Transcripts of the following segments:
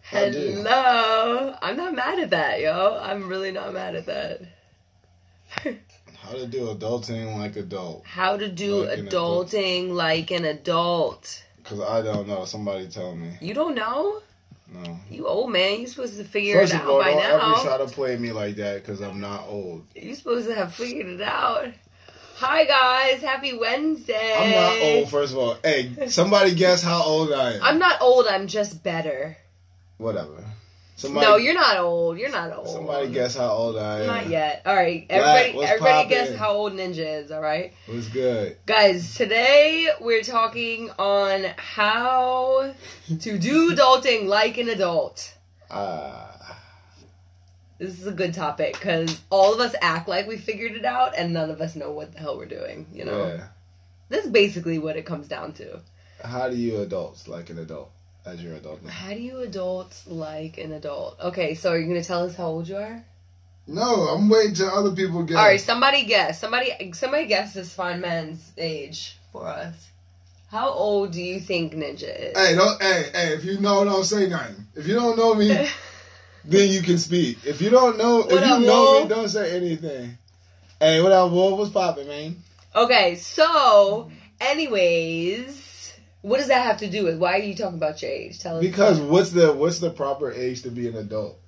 Hello. I'm not mad at that, yo. I'm really not mad at that. How to do adulting like adult. How to do like adulting like an adult. Because I don't know. Somebody tell me. You don't know? No. You old man. You supposed to figure it out by now. First of all, don't ever try to play me like that because I'm not old. You supposed to have figured it out. Hi, guys. Happy Wednesday. I'm not old, first of all. Hey, somebody guess how old I am. I'm not old. I'm just better. Whatever. No, you're not old. You're not old. Somebody guess how old I am. Not yet. All right. Everybody guess how old Nenjah is, all right? What's good? Guys, today we're talking on how to do adulting like an adult. This is a good topic because all of us act like we figured it out and none of us know what the hell we're doing, you know? Yeah. That's basically what it comes down to. How do you adults like an adult as your adult now? How do you adult like an adult? Okay, so are you going to tell us how old you are? No, I'm waiting till other people guess. All right, somebody guess. Somebody guess this fine man's age for us. How old do you think Nenjah is? Hey, if you know, don't say nothing. If you don't know me, then you can speak. If you don't know, me, don't say anything. Hey, what up, Wolf? What's poppin', man? Okay, so, anyways, what does that have to do with? Why are you talking about your age? Tell us. Because what's the proper age to be an adult?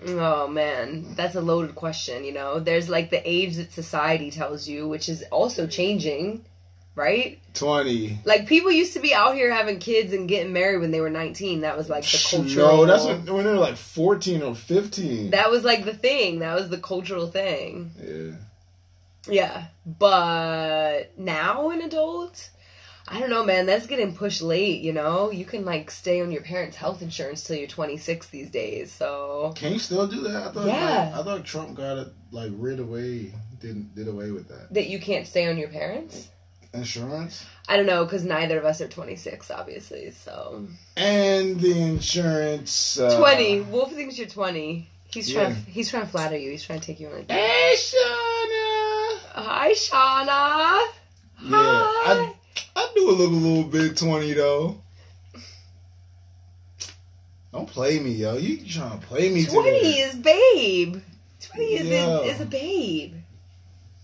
Oh, man. That's a loaded question, you know? There's, like, the age that society tells you, which is also changing, right? 20. Like, people used to be out here having kids and getting married when they were 19. That was, like, the cultural... No, that's when they were, like, 14 or 15. That was, like, the thing. That was the cultural thing. Yeah. Yeah. But now an adult... I don't know, man. That's getting pushed late, you know? You can, like, stay on your parents' health insurance till you're 26 these days, so... Can you still do that? I thought Trump got it, like, did away with that. That you can't stay on your parents'? Insurance? I don't know, because neither of us are 26, obviously, so... And the insurance... 20. Wolf thinks you're 20. He's trying to flatter you. He's trying to take you on a date. Hey, Shauna! Hi, Shauna! Yeah, Hi! I do look a little bit 20, though. Don't play me, yo. You trying to play me 20 today. is babe. 20 is a babe.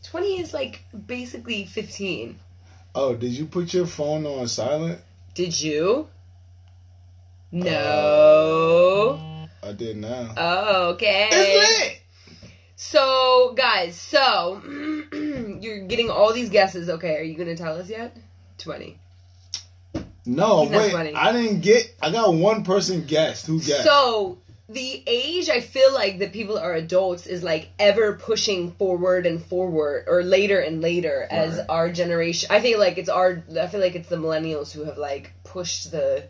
20 is, like, basically 15. Oh, did you put your phone on silent? Did you? No. I did now. Oh, okay. It's lit! So, guys, you're getting all these guesses. Okay, are you going to tell us yet? 20. No, wait. I didn't get... I got one person guessed. Who guessed? So, the age I feel like that people are adults is like ever pushing forward and forward, or later and later as our generation. I feel like it's the millennials who have like pushed the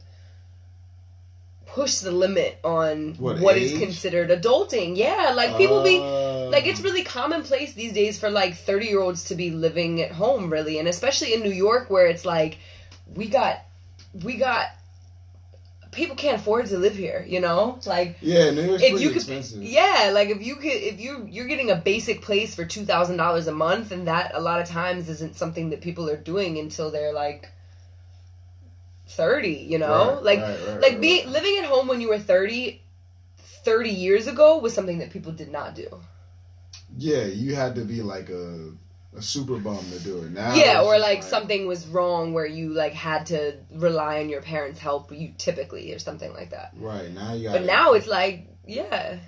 limit on what is considered adulting. Yeah, like people like it's really commonplace these days for like 30-year-olds to be living at home, really, and especially in New York where it's like we got people can't afford to live here, you know? Like, yeah, New York's pretty expensive. Yeah, like if you're getting a basic place for $2,000 a month, and that a lot of times isn't something that people are doing until they're like 30, you know? Living at home when you were 30 years ago was something that people did not do. Yeah, you had to be like a super bum to do it now. Yeah, or like something was wrong where you like had to rely on your parents' help, you typically, or something like that. Right, now you got. But now it's like, yeah.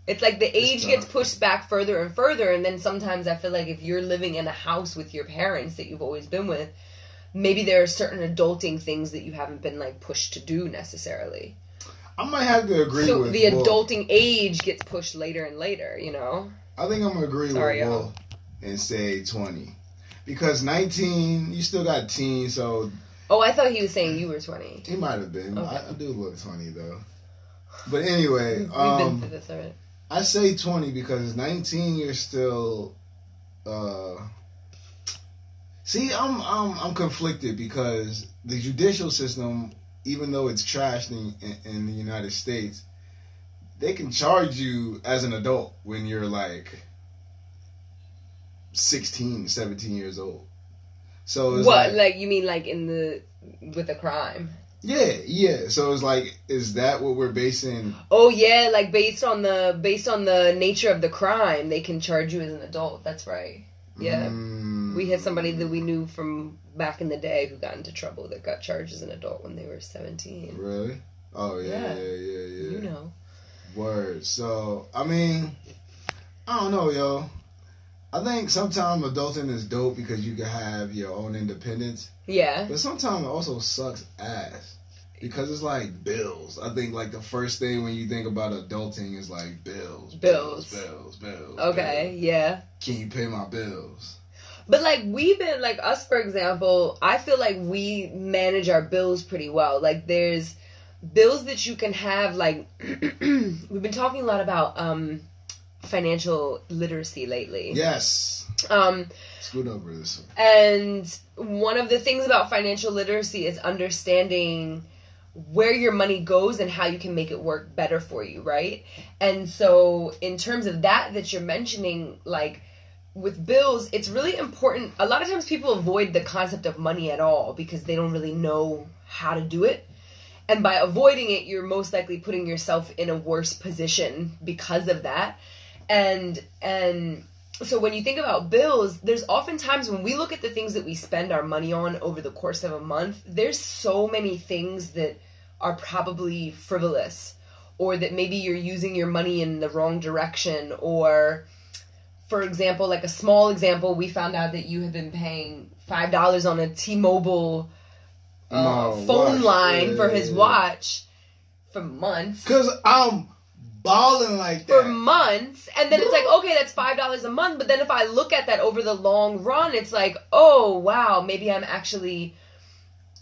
It's like the age gets pushed back further and further, and then sometimes I feel like if you're living in a house with your parents that you've always been with, maybe there are certain adulting things that you haven't been like pushed to do necessarily. I might have to agree with So the adulting age gets pushed later and later, you know? I think I'm going to agree with Will and say 20. Because 19, you still got teen, so... Oh, I thought he was saying you were 20. He might have been. Okay. I do look 20, though. But anyway... We've been through this already. I say 20 because 19, you're still... See, I'm conflicted because the judicial system, even though it's trashed in the United States, they can charge you as an adult when you're like 16, 17 years old. So it's what? Like you mean like with a crime? Yeah. So it's like, is that what we're basing? Oh yeah, like based on the nature of the crime, they can charge you as an adult. That's right. Yeah. We had somebody that we knew from back in the day who got into trouble that got charged as an adult when they were 17. Really? Oh yeah. You know. Word. So I mean, I don't know, yo. I think sometimes adulting is dope because you can have your own independence. Yeah. But sometimes it also sucks ass because it's like bills. I think like the first thing when you think about adulting is like bills. Okay, bills. yeah. Can you pay my bills? But like we've been like us, for example, I feel like we manage our bills pretty well. Like there's bills that you can have, like we've been talking a lot about financial literacy lately. Yes. Scoot over this one. And one of the things about financial literacy is understanding where your money goes and how you can make it work better for you, right? And so in terms of that you're mentioning, like with bills, it's really important. A lot of times people avoid the concept of money at all because they don't really know how to do it. And by avoiding it, you're most likely putting yourself in a worse position because of that. And so when you think about bills, there's oftentimes when we look at the things that we spend our money on over the course of a month, there's so many things that are probably frivolous, or that maybe you're using your money in the wrong direction. Or, for example, like a small example, we found out that you have been paying $5 on a T-Mobile phone line for his watch for months. Because I'm balling like that. For months. And then it's like, okay, that's $5 a month. But then if I look at that over the long run, it's like, oh, wow, maybe I'm actually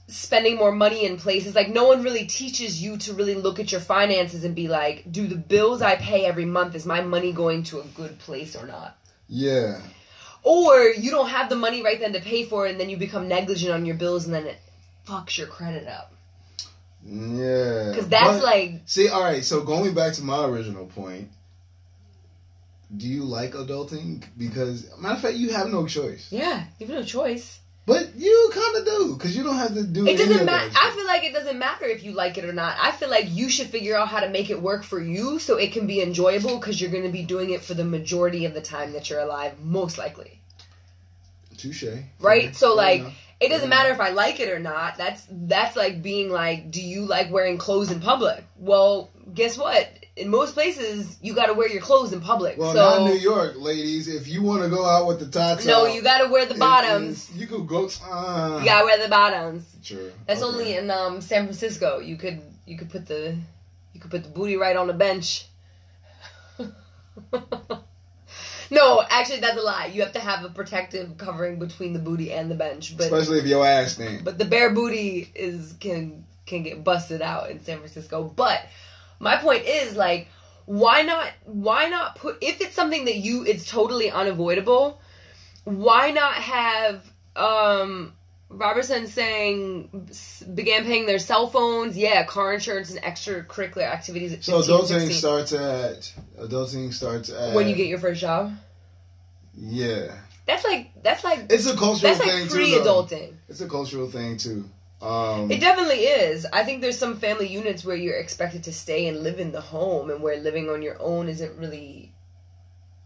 spending more money in places. Like, no one really teaches you to really look at your finances and be like, do the bills I pay every month, is my money going to a good place or not? Yeah. Or you don't have the money right then to pay for it, and then you become negligent on your bills, and then it fucks your credit up. Yeah. Because that's like... See, all right, so going back to my original point, do you like adulting? Because, matter of fact, you have no choice. Yeah, you have no choice. But you kind of do, because you don't have to do it. Doesn't matter. I feel like it doesn't matter if you like it or not. I feel like you should figure out how to make it work for you so it can be enjoyable, because you're going to be doing it for the majority of the time that you're alive, most likely. Touche. Right? So, like... It doesn't matter if I like it or not. That's like being like, do you like wearing clothes in public? Well, guess what? In most places, you got to wear your clothes in public. Well, so, not in New York, ladies. If you want to go out with the tots no, out, you got to wear the bottoms. You could go. You got to wear the bottoms. True. That's only in San Francisco. You could put the booty right on the bench. No, actually, that's a lie. You have to have a protective covering between the booty and the bench. But, especially if your ass thin. But the bare booty can get busted out in San Francisco. But my point is, like, why not put, if it's something that it's totally unavoidable, why not have Robertson saying began paying their cell phones, car insurance and extracurricular activities at 15, so adulting 16. starts at When you get your first job? Yeah. That's like it's a cultural thing too. Pre-adulting. It's a cultural thing too. It definitely is. I think there's some family units where you're expected to stay and live in the home, and where living on your own isn't really...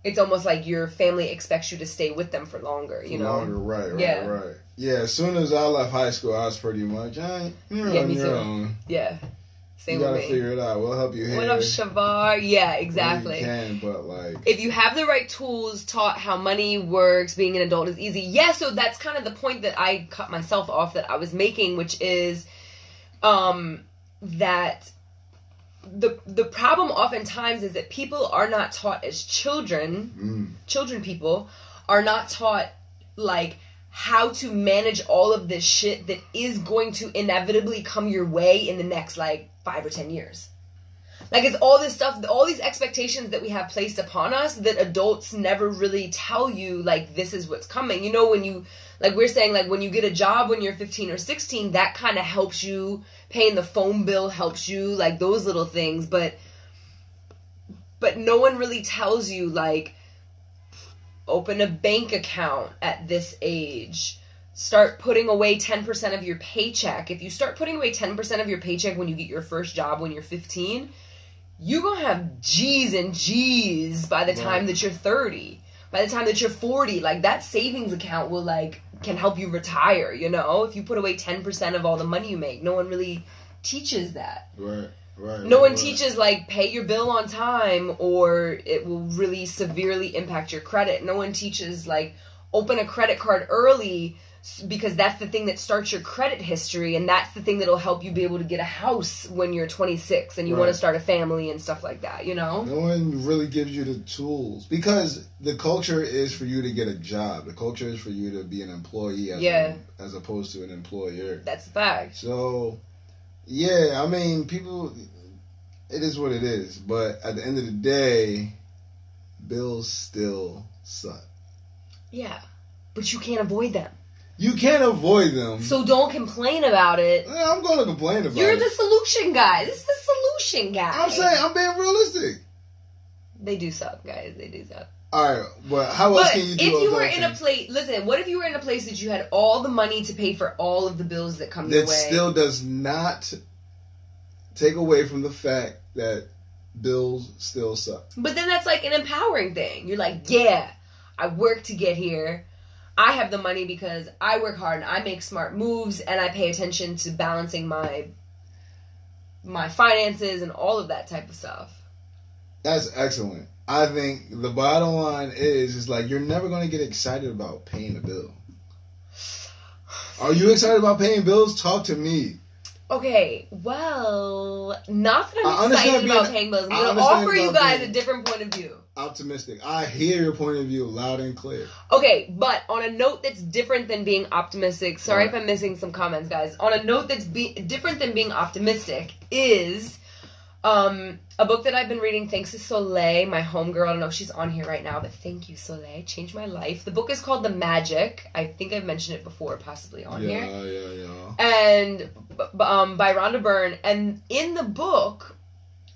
It's almost like your family expects you to stay with them for longer, you know? Right. Yeah, as soon as I left high school, I was pretty much, you're on your own. Yeah, same you with me. You gotta figure it out. We'll help you here. What up, Shavar? Yeah, exactly. You can, but like... If you have the right tools, taught how money works, being an adult is easy. Yeah, so that's kind of the point that I cut myself off that I was making, which is that... The problem oftentimes is that people are not taught as children, people are not taught, like, how to manage all of this shit that is going to inevitably come your way in the next, like, 5 or 10 years. Like, it's all this stuff, all these expectations that we have placed upon us that adults never really tell you, like, this is what's coming. You know, when you, like we're saying, like, when you get a job when you're 15 or 16, that kind of helps you. Paying the phone bill helps you, like, those little things. But no one really tells you, like, open a bank account at this age. start putting away 10% of your paycheck. If you start putting away 10% of your paycheck when you get your first job when you're 15, you're going to have G's and G's by the time that you're 30. By the time that you're 40, like, that savings account will, like, can help you retire, you know? If you put away 10% of all the money you make. No one really teaches that. Right. No one teaches, like, pay your bill on time or it will really severely impact your credit. No one teaches, like, open a credit card early because that's the thing that starts your credit history, and that's the thing that'll help you be able to get a house when you're 26 and you want to start a family and stuff like that, you know? No one really gives you the tools because the culture is for you to get a job. The culture is for you to be an employee as opposed to an employer. That's a fact. So, yeah, I mean, people, it is what it is. But at the end of the day, bills still suck. Yeah, but you can't avoid them. You can't avoid them. So don't complain about it. I'm going to complain about it. You're the solution guy. This is the solution guy. I'm saying, I'm being realistic. They do suck, guys. They do suck. All right, but how else can you do if you were in a place, listen, what if you were in a place that you had all the money to pay for all of the bills that come your way? That still does not take away from the fact that bills still suck. But then that's like an empowering thing. You're like, yeah, I worked to get here. I have the money because I work hard and I make smart moves and I pay attention to balancing my finances and all of that type of stuff. That's excellent. I think the bottom line is like you're never going to get excited about paying a bill. Are you excited about paying bills? Talk to me. Okay, well, not that I'm excited about paying bills. I'm going to offer you guys a different point of view. Optimistic. I hear your point of view loud and clear. Okay, but on a note that's different than being optimistic, sorry if I'm missing some comments, guys. On a note that's different than being optimistic is a book that I've been reading thanks to Soleil, my homegirl. I don't know if she's on here right now, but thank you, Soleil. Changed my life. The book is called The Magic. I think I've mentioned it before, possibly on here. Yeah. And by Rhonda Byrne. And in the book,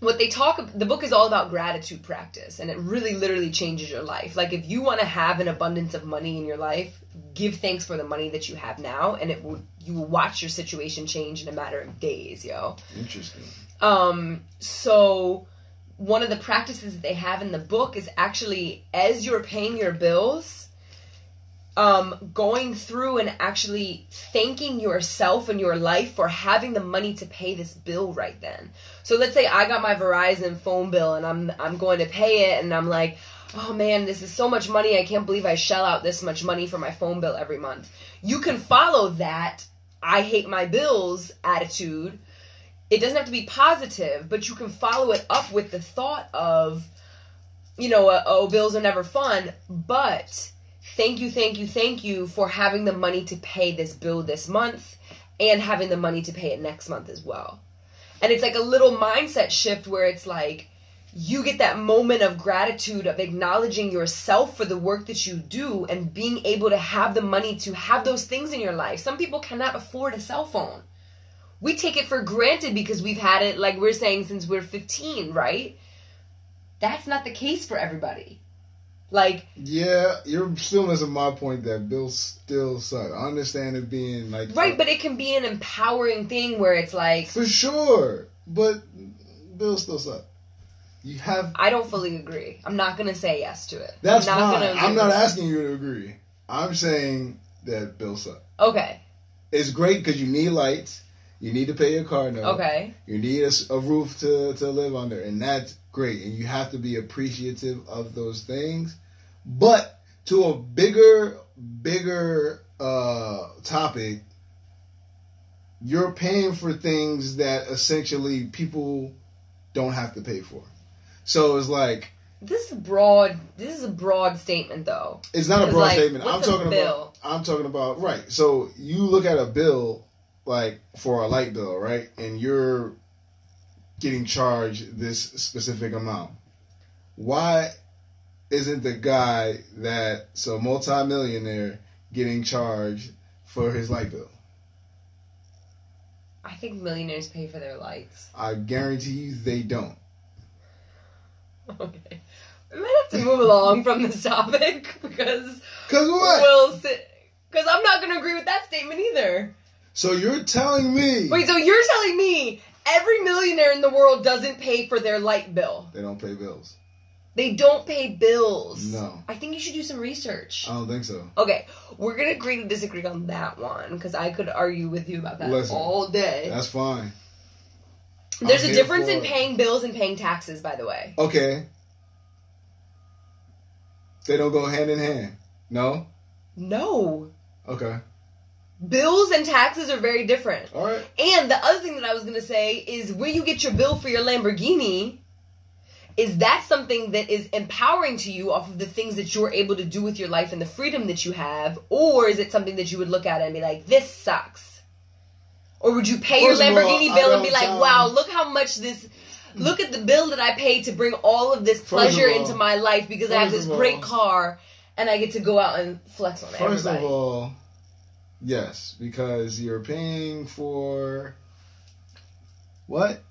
the book is all about gratitude practice, and it really literally changes your life. Like, if you want to have an abundance of money in your life, give thanks for the money that you have now, and you will watch your situation change in a matter of days, yo. Interesting. So one of the practices that they have in the book is actually, as you're paying your bills, going through and actually thanking yourself and your life for having the money to pay this bill right then. So let's say I got my Verizon phone bill and I'm going to pay it and I'm like, oh man, this is so much money. I can't believe I shell out this much money for my phone bill every month. You can follow that I hate my bills attitude. It doesn't have to be positive, but you can follow it up with the thought of, bills are never fun, but thank you for having the money to pay this bill this month and having the money to pay it next month as well. And it's like a little mindset shift where it's like you get that moment of gratitude of acknowledging yourself for the work that you do and being able to have the money to have those things in your life. Some people cannot afford a cell phone. We take it for granted because we've had it, like we're saying, since we're 15, right? That's not the case for everybody. Like, yeah, you're still missing my point that bills still suck. I understand it being like right, but it can be an empowering thing where it's like for sure, but bills still suck. I don't fully agree. I'm not gonna say yes to it. That's fine. I'm not asking you to agree. I'm saying that bills suck. Okay. It's great because you need lights. You need to pay your car note. Okay. You need a roof to live under, and that's great. And you have to be appreciative of those things. But to a bigger topic, you're paying for things that essentially people don't have to pay for. So it's like this is a broad statement, though. It's not a broad statement. I'm talking about right. So you look at a bill. Like for a light bill, right? And you're getting charged this specific amount. Why isn't the guy that's a multimillionaire getting charged for his light bill? I think millionaires pay for their lights. I guarantee you they don't. Okay. We might have to move along from this topic because what? We'll sit. Because I'm not going to agree with that statement either. So you're telling me... Wait, so you're telling me every millionaire in the world doesn't pay for their light bill? They don't pay bills. They don't pay bills. No. I think you should do some research. I don't think so. Okay, we're going to agree to disagree on that one, because I could argue with you about that all day. That's fine. There's a difference in paying bills and paying taxes, by the way. Okay. They don't go hand in hand. No? No. Okay. Bills and taxes are very different. All right. And the other thing that I was going to say is when you get your bill for your Lamborghini, is that something that is empowering to you off of the things that you're able to do with your life and the freedom that you have? Or is it something that you would look at and be like, this sucks? Or would you pay your Lamborghini bill and be like, wow, look how much this... Look at the bill that I paid to bring all of this pleasure into my life because I have this great car and I get to go out and flex on everybody. First of all, yes, because you're paying for what?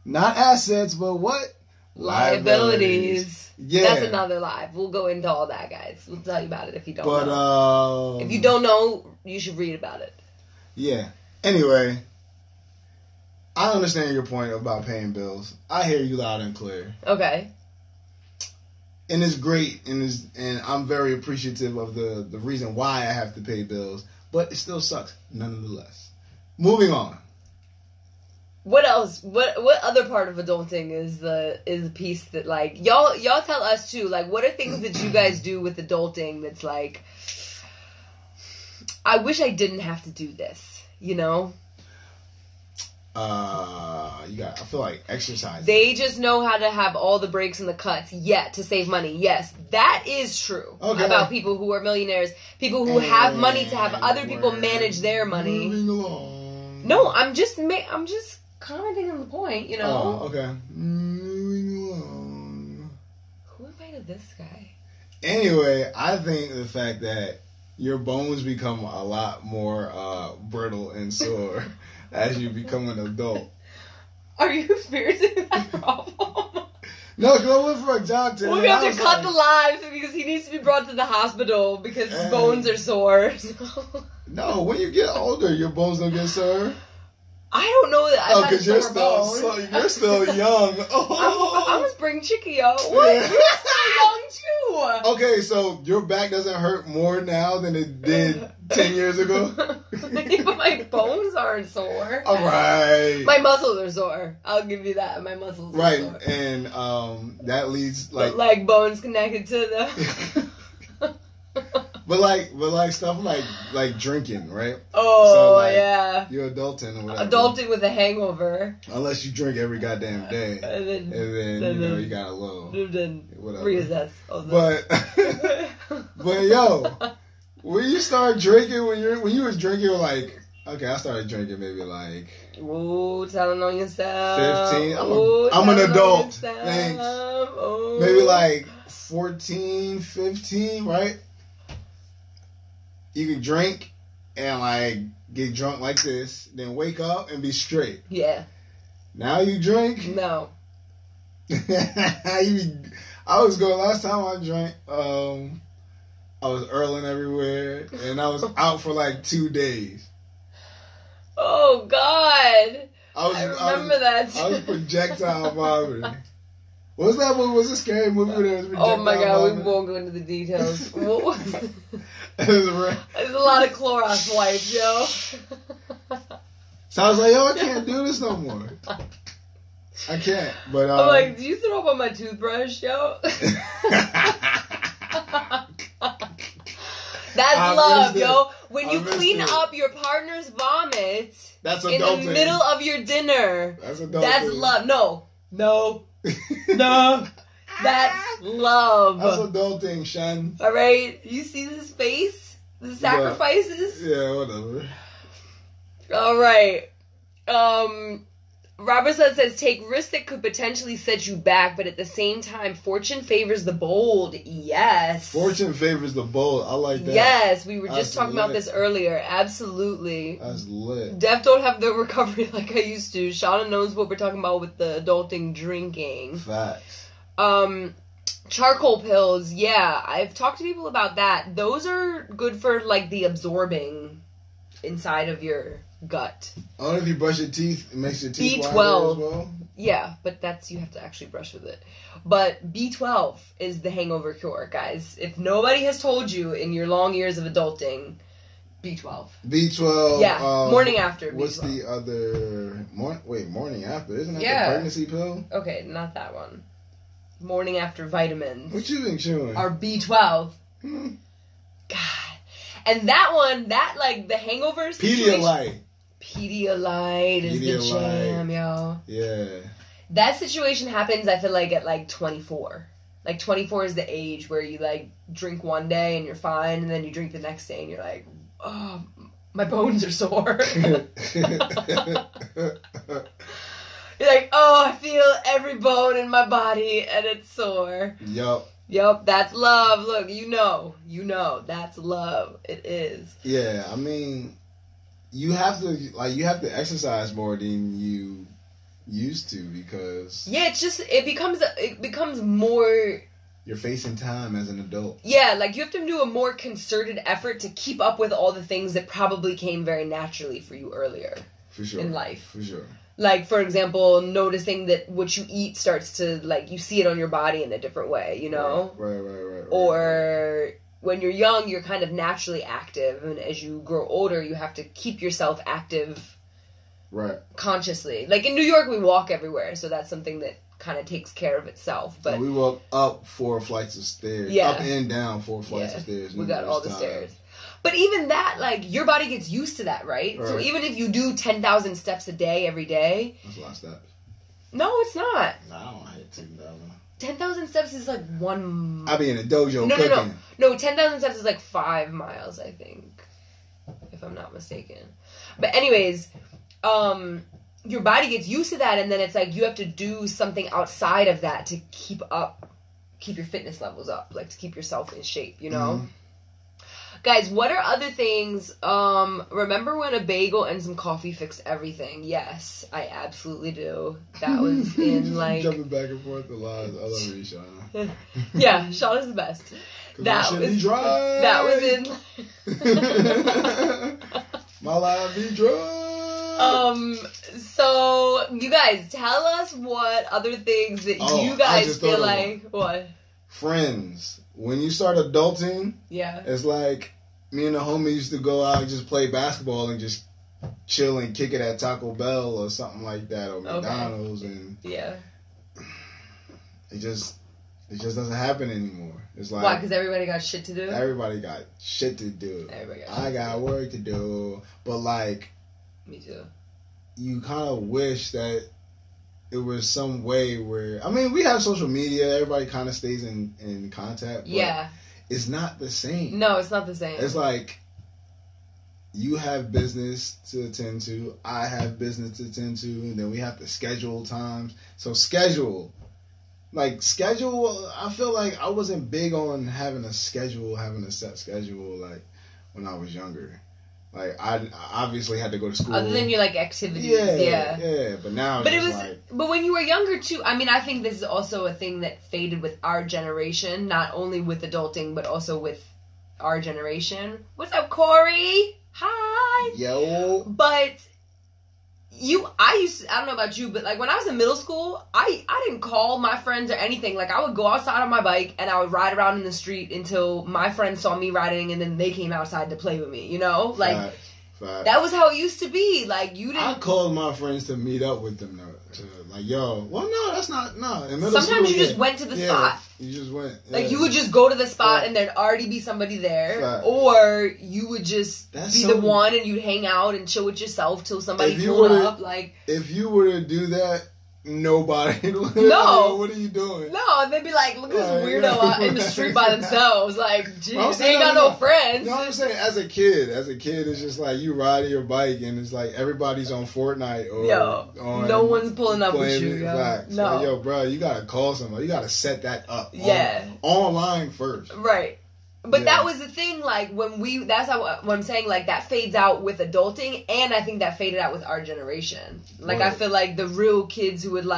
Not assets, but what? Liabilities. Yeah. That's another live. We'll go into all that, guys. We'll tell you about it if you don't know. But, if you don't know, you should read about it. Yeah. Anyway, I understand your point about paying bills. I hear you loud and clear. Okay. And it's great, and I'm very appreciative of the reason why I have to pay bills, but it still sucks, nonetheless. Moving on. What else? What other part of adulting is the piece that like y'all tell us too? Like, what are things that you guys do with adulting that's like, I wish I didn't have to do this, you know? I feel like exercise. They just know how to have all the breaks and the cuts yet to save money. Yes, that is true about people who are millionaires, people who have money to have other people manage their money. Moving along. No, I'm just commenting on the point, you know. Oh, okay. Moving along. Who invited this guy? Anyway, I think the fact that your bones become a lot more brittle and sore as you become an adult. Are you experiencing that problem? No, because I went for a jog today. We're going to have to cut the live because he needs to be brought to the hospital because his bones are sore. So. No, when you get older, your bones don't get sore. I don't know that. Because you're still young. Oh. I'm a spring chickie, yo. What? You're still young too. Okay, so your back doesn't hurt more now than it did 10 years ago? But my bones aren't sore. All right. My muscles are sore. I'll give you that. My muscles are sore. Right, and that leads like bones connected to the... But like stuff like drinking, right? Oh, so yeah. You're adulting or whatever. Adulting with a hangover. Unless you drink every goddamn day. And then you got a little... whatever. Reassess. But yo, when you start drinking, when you was drinking, like... Okay, I started drinking maybe like... Ooh, telling on yourself. 15. I'm an adult. Thanks. Ooh. Maybe like 14, 15, right? You can drink and like get drunk like this, then wake up and be straight. Yeah. Now you drink? No. I was going last time I drank. I was earling everywhere, and I was out for like 2 days. Oh God! I remember that. I was projectile vomiting. What was that movie? Was it a scary movie where there was projectile vomiting? Oh my God! Vomiting? We won't go into the details. What was it? There's a lot of Clorox wipes, yo. So I was like, yo, I can't do this no more. I can't. But I'm like, do you throw up on my toothbrush, yo? That's love, yo. When you clean up your partner's vomit in the middle of your dinner, that's love. No. That's love. That's adulting, Shan. All right, you see this face, the sacrifices. Yeah, whatever. All right. Robertson says, take risks that could potentially set you back, but at the same time, fortune favors the bold. Yes. Fortune favors the bold. I like that. Yes, we were just talking about this earlier. Absolutely. That's lit. Def don't have the recovery like I used to. Shauna knows what we're talking about with the adulting drinking. Facts. Charcoal pills, yeah. I've talked to people about that. Those are good for, like, the absorbing inside of your gut. Only if you brush your teeth, it makes your teeth B12. whiter as well? Yeah, but you have to actually brush with it. But B12 is the hangover cure, guys. If nobody has told you in your long years of adulting, B12. B12. Yeah, morning after. What's B12. the other? Morning after. Isn't that the pregnancy pill? Okay, not that one. Morning after vitamins. What you been chewing? Are B12. God. And that one, the hangover situation. Pedialyte is the jam, yo. Yeah. That situation happens, I feel like, at, 24. 24 is the age where you, drink one day and you're fine, and then you drink the next day and you're like, oh, my bones are sore. You're like, oh, I feel every bone in my body and it's sore. Yup, that's love. Look, you know, that's love. It is. Yeah, I mean, you have to exercise more than you used to because it becomes more. You're facing time as an adult. Yeah, you have to do a more concerted effort to keep up with all the things that probably came very naturally for you earlier. For sure. In life. For sure. For example, noticing that what you eat starts to, you see it on your body in a different way, you know? Right. Or when you're young, you're kind of naturally active, and as you grow older, you have to keep yourself active consciously. In New York, we walk everywhere, so that's something that kind of takes care of itself. But we walk up 4 flights of stairs. Yeah. Up and down 4 flights of stairs. We got all the stairs. But even that, your body gets used to that, right? So even if you do 10,000 steps a day, every day. That's a lot of steps. No, it's not. I don't hit 10,000. 10,000 steps is 1 I be in a dojo cooking. No, 10,000 steps is 5 miles, I think. If I'm not mistaken. But anyways, your body gets used to that, and then it's you have to do something outside of that to keep your fitness levels up, to keep yourself in shape, you know? Mm-hmm. Guys, what are other things? Remember when a bagel and some coffee fixed everything? Yes, I absolutely do. That was in jumping back and forth the lines. I love you, Shauna. Yeah, Shauna's the best. That was in. My life be dry. So you guys tell us what other things that you guys feel like. What? Friends. When you start adulting, it's me and the homie used to go out and just play basketball and just chill and kick it at Taco Bell or something like that, or McDonald's, and it just doesn't happen anymore. It's why? Because everybody got shit to do. Everybody got shit to do. I got work to do, but me too. You kind of wish that it was some way where, we have social media, everybody kind of stays in contact, but it's not the same. No, it's not the same. It's you have business to attend to, I have business to attend to, and then we have to schedule times. So schedule, I feel like I wasn't big on having a set schedule, when I was younger. I obviously had to go to school. Other than your, activities. Yeah, but now but when you were younger, too, I think this is also a thing that faded with our generation, not only with adulting, but also with our generation. What's up, Corey? Hi! Yo! But I don't know about you, but when I was in middle school, I didn't call my friends or anything. I would go outside on my bike and I would ride around in the street until my friends saw me riding, and then they came outside to play with me, you know? Fact. That was how it used to be. You didn't. I called my friends to meet up with them, though. No, that's not, no. In middle Sometimes school, you just went to the spot. You just went. You would just go to the spot and there'd already be somebody there. Fact. Or you would just the one and you'd hang out and chill with yourself till somebody pulled up. If you were to do that, nobody. No. What are you doing? No, they'd be like, look at this weirdo out in the street by themselves. Jeez, they ain't got no friends. You know what I'm saying? As a kid, it's just you riding your bike and it's everybody's on Fortnite or no one's pulling up with you. No. Bro, you gotta call somebody. You gotta set that up. Yeah. Online first. Right. But that was the thing, that's what I'm saying, that fades out with adulting, and I think that faded out with our generation. I feel the real kids who would,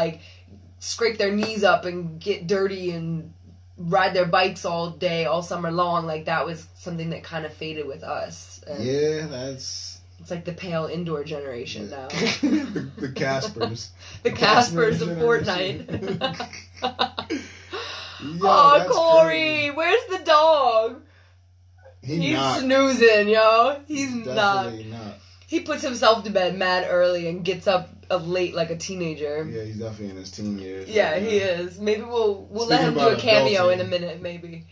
scrape their knees up and get dirty and ride their bikes all day, all summer long. Like, that was something that kind of faded with us. And it's like the pale indoor generation now. the Caspers. The Caspers of Fortnite. Oh, Corey, where's the dog? He's snoozing, yo. He's not. He puts himself to bed mad early and gets up late like a teenager. Yeah, he's definitely in his teen years. Yeah, he is. Maybe we'll let him do a cameo in a minute, maybe.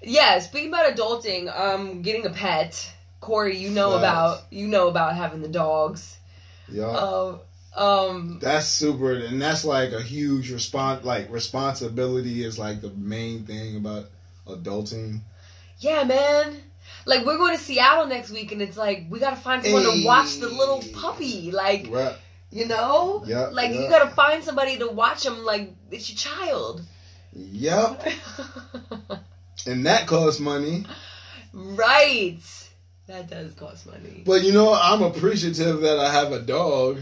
Yeah, speaking about adulting, getting a pet. Corey, you know about having the dogs. Yeah. That's super, and that's like a huge responsibility is like the main thing about adulting. Yeah, man. Like, we're going to Seattle next week, and it's like, we got to find someone to watch the little puppy. Like, you know? Yep, like, you got to find somebody to watch him like it's your child. Yep. And that costs money. Right. That does cost money. But, you know, I'm appreciative that I have a dog.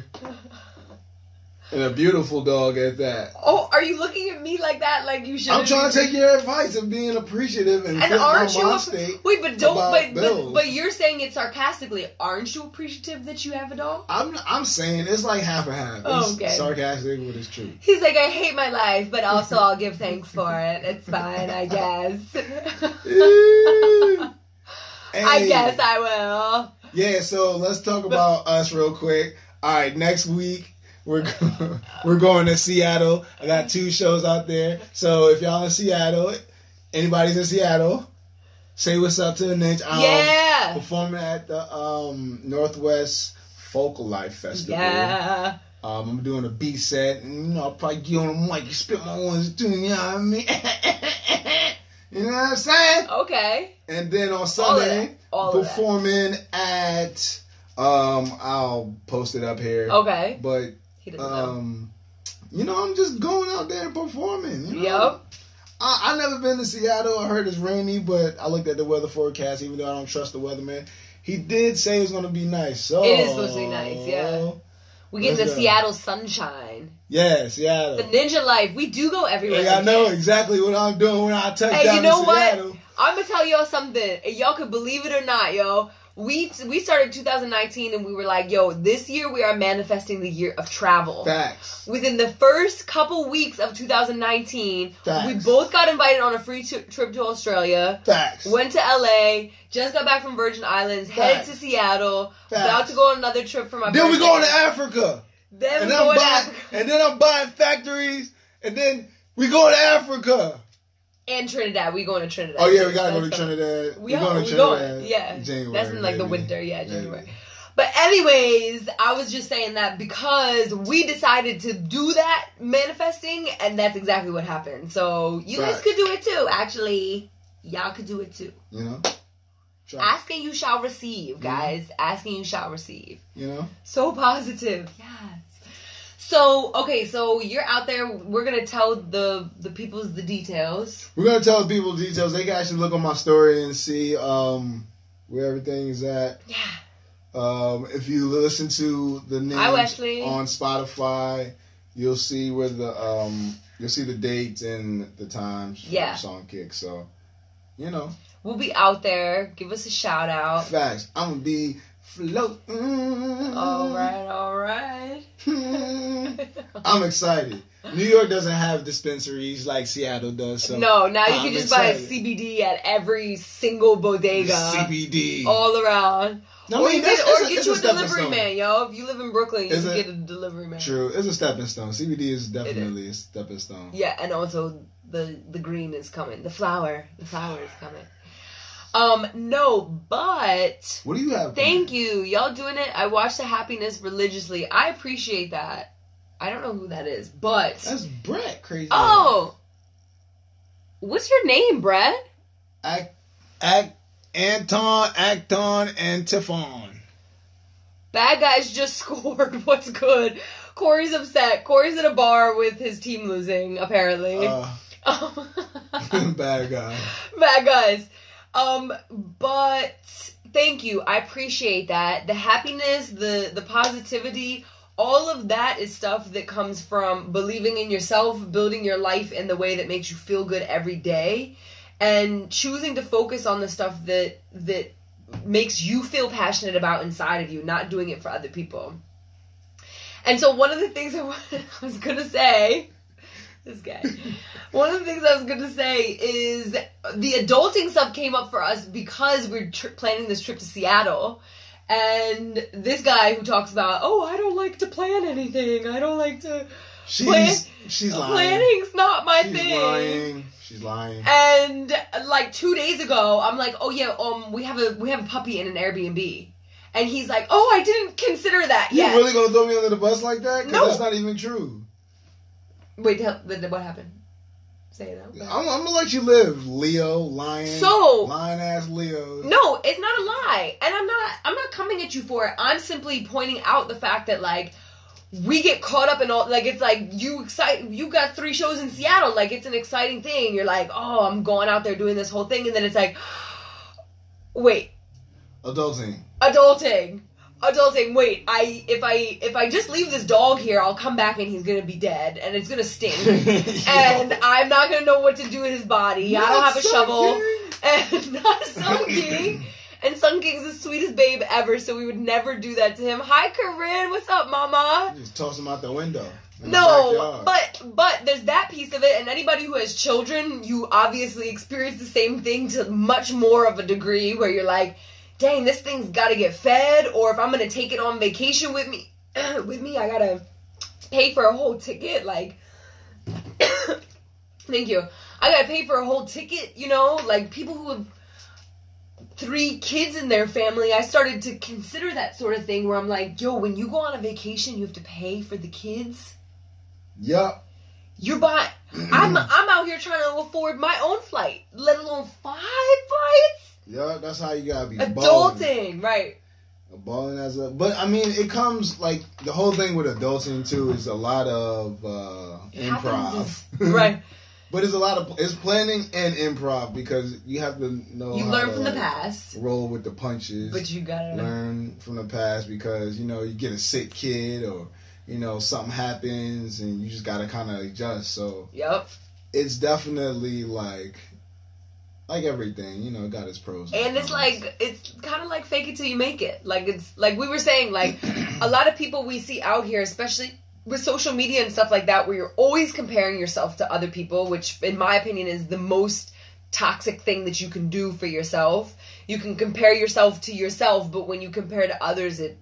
And a beautiful dog at that. Oh, are you looking at me like that? Like you should. I'm trying to take your advice of being appreciative and aren't you? Wait, but bills. But you're saying it sarcastically. Aren't you appreciative that you have a dog? I'm saying it's like half and half. It's okay. Sarcastic, but it's true. He's like, I hate my life, but also I'll give thanks for it. It's fine, I guess. Hey. I guess I will. Yeah, so let's talk about us real quick. All right, next week. We're going to Seattle. I got 2 shows out there. So if y'all in Seattle, anybody's in Seattle, say what's up to the Nenjah. Yeah. Performing at the Northwest Folk Life Festival. Yeah. I'm doing a B set, and I'll probably get on the mic and spit my ones too. You know what I mean? You know what I'm saying? Okay. And then on Sunday, performing at I'll post it up here. Okay. But you know, I'm just going out there and performing. You know? Yep. I've never been to Seattle. I heard it's rainy, but I looked at the weather forecast, even though I don't trust the weatherman. He did say it's going to be nice. So it is supposed to be nice, yeah. We get the Seattle sunshine. Yeah, Seattle. The ninja life. We do go everywhere. Hey, I know exactly what I'm doing when I touch down you know in Seattle. What? I'm going to tell y'all something. Y'all could believe it or not, yo. We started 2019 and we were like, yo, this year we are manifesting the year of travel. Facts. Within the first couple weeks of 2019, we both got invited on a free trip to Australia. Facts. Went to LA, just got back from Virgin Islands, headed to Seattle, about to go on another trip for my birthday. Then we going to Africa. Then I'm buying factories, and then we going to Africa. And Trinidad. We going to Trinidad. Oh, yeah, we got to go to Trinidad. We going to Trinidad. Yeah. January. That's in, like, the winter. Yeah, January. Maybe. But anyways, I was just saying that because we decided to do that manifesting, and that's exactly what happened. So, you guys could do it, too. Actually, y'all could do it, too. You know? Ask and you shall receive, guys. Ask and you shall receive. You know? So positive. Yes. So, okay, so you're out there. We're going to tell the peoples the details. We're going to tell the people the details. They can actually look on my story and see where everything is at. Yeah. If you listen to the names on Spotify, you'll see where you'll see the dates and the times for the song kick. So, you know. We'll be out there. Give us a shout out. Facts. I'm going to be floating. All right. I'm excited. New York doesn't have dispensaries like Seattle does. So no, now you can just buy CBD at every single bodega. CBD. All around. No, or get you a delivery man, yo. If you live in Brooklyn, you can get a delivery man. True. It's a stepping stone. CBD is definitely a stepping stone. Yeah, and also the green is coming. The flower is coming. No, but what do you have? Thank you. Y'all doing it. I watch The Happiness religiously. I appreciate that. I don't know who that is, but that's Brett. Crazy. Oh, what's your name, Brett? Anton, Acton, and Tiffon. Bad guys just scored. What's good? Corey's upset. Corey's at a bar with his team losing, apparently. Bad guy. Bad guys. But thank you. I appreciate that. The happiness, the positivity, all of that is stuff that comes from believing in yourself, building your life in the way that makes you feel good every day, and choosing to focus on the stuff that makes you feel passionate about inside of you, not doing it for other people. And so one of the things I was going to say, this guy, one of the things I was going to say is the adulting stuff came up for us because we're planning this trip to Seattle. And this guy who talks about, I don't like to plan anything. I don't like to plan. She's lying. Planning's not my thing. She's lying. And like 2 days ago, I'm like, we have a puppy in an Airbnb. And he's like, I didn't consider that yet. You really gonna throw me under the bus like that? Because that's not even true. Wait, what happened? Say it out. I'm gonna let you live, Leo, lying ass Leo. No, it's not a lie, and I'm not coming at you for it. I'm simply pointing out the fact that like we get caught up in all, like it's like you got 3 shows in Seattle, like it's an exciting thing. You're like, I'm going out there doing this whole thing, and then it's like, wait, adulting. Wait, if I just leave this dog here, I'll come back and he's gonna be dead and it's gonna stink. And I'm not gonna know what to do with his body. I don't have a shovel. And not Sun King. And Sun King's the sweetest babe ever, so we would never do that to him. Hi Corinne, what's up, mama? You just toss him out the window. No, but there's that piece of it, and anybody who has children, you obviously experience the same thing to much more of a degree where you're like, dang, this thing's got to get fed, or if I'm going to take it on vacation with me, I got to pay for a whole ticket, like, thank you. I got to pay for a whole ticket, like people who have 3 kids in their family, I started to consider that sort of thing where I'm like, when you go on a vacation, you have to pay for the kids? Yep. You're buying, I'm out here trying to afford my own flight, let alone 5 flights? Yeah, that's how you gotta be. Adulting, right? Balling but I mean, it comes like the whole thing with adulting too is a lot of improv, right? But it's planning and improv because you have to know. You learn from the past, roll with the punches, but you gotta learn from the past because you get a sick kid or something happens and you just gotta kind of adjust. So yep, it's definitely like everything, it got its pros. And it's like, it's kind of like fake it till you make it. Like, it's like we were saying, like, a lot of people we see out here, especially with social media and stuff like that, where you're always comparing yourself to other people, which, in my opinion, is the most toxic thing that you can do for yourself. You can compare yourself to yourself, but when you compare to others, it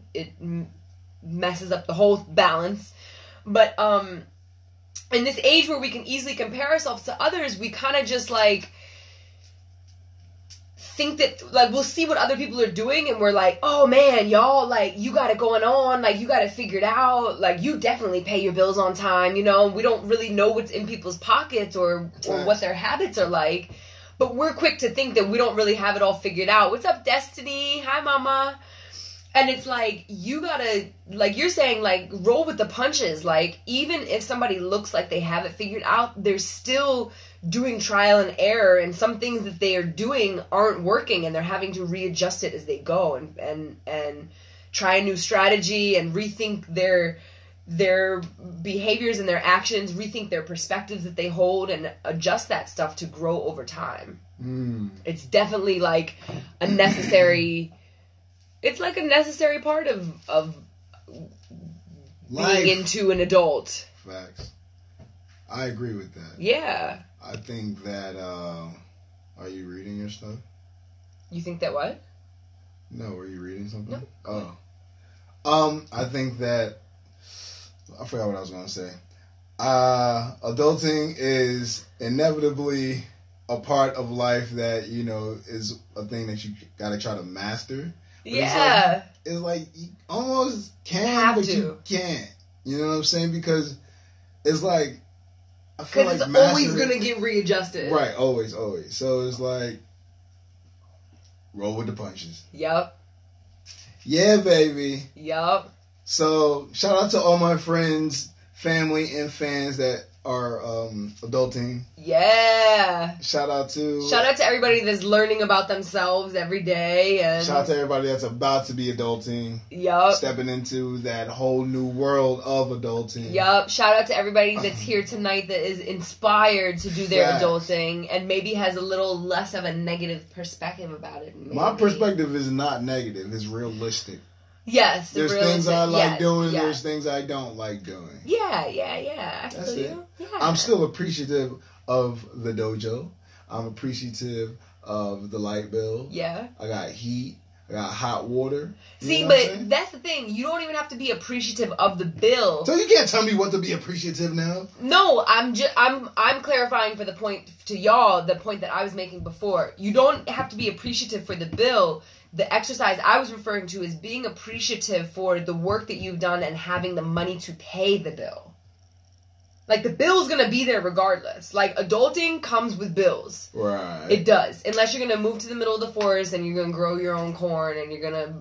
messes up the whole balance. But, in this age where we can easily compare ourselves to others, we kind of just, like, think that, like, we'll see what other people are doing and we're like, oh man, y'all, like, you got it going on, like, you got it figured out, like, you definitely pay your bills on time, we don't really know what's in people's pockets or what their habits are like, but we're quick to think that we don't really have it all figured out. What's up, Destiny? Hi, mama. And it's like, you gotta, like you're saying, like, roll with the punches. Like, even if somebody looks like they have it figured out, they're still doing trial and error, and some things that they are doing aren't working, and they're having to readjust it as they go and try a new strategy and rethink their behaviors and their actions, rethink their perspectives that they hold, and adjust that stuff to grow over time. It's definitely like a necessary... It's like a necessary part of being into an adult. Facts. I agree with that. Yeah. I think that, are you reading your stuff? You think that what? No, were you reading something? No. Oh. I think that, I forgot what I was going to say. Adulting is inevitably a part of life that, is a thing that you got to try to master. But yeah. It's like you almost can, but you can't. You know what I'm saying? Because it's like, I feel like it's always going to get readjusted. Right, always. So it's like, roll with the punches. Yup. Yeah, baby. Yup. So, shout out to all my friends, family and fans that are adulting. Yeah. Shout out to everybody that's learning about themselves every day. And shout out to everybody that's about to be adulting. Yup. Stepping into that whole new world of adulting. Yup. Shout out to everybody that's here tonight that is inspired to do their adulting and maybe has a little less of a negative perspective about it. Maybe. My perspective is not negative. It's realistic. Yes. There's things I like doing. There's things I don't like doing. Yeah. That's it. Yeah. I'm still appreciative of the dojo. I'm appreciative of the light bill. Yeah. I got heat. I got hot water. See, but that's the thing. You don't even have to be appreciative of the bill. So you can't tell me what to be appreciative now. No, I'm clarifying for the point to y'all, the point that I was making before. You don't have to be appreciative for the bill. The exercise I was referring to is being appreciative for the work that you've done and having the money to pay the bill. Like, the bill's gonna be there regardless. Like, adulting comes with bills. Right. It does. Unless you're gonna move to the middle of the forest and you're gonna grow your own corn and you're gonna...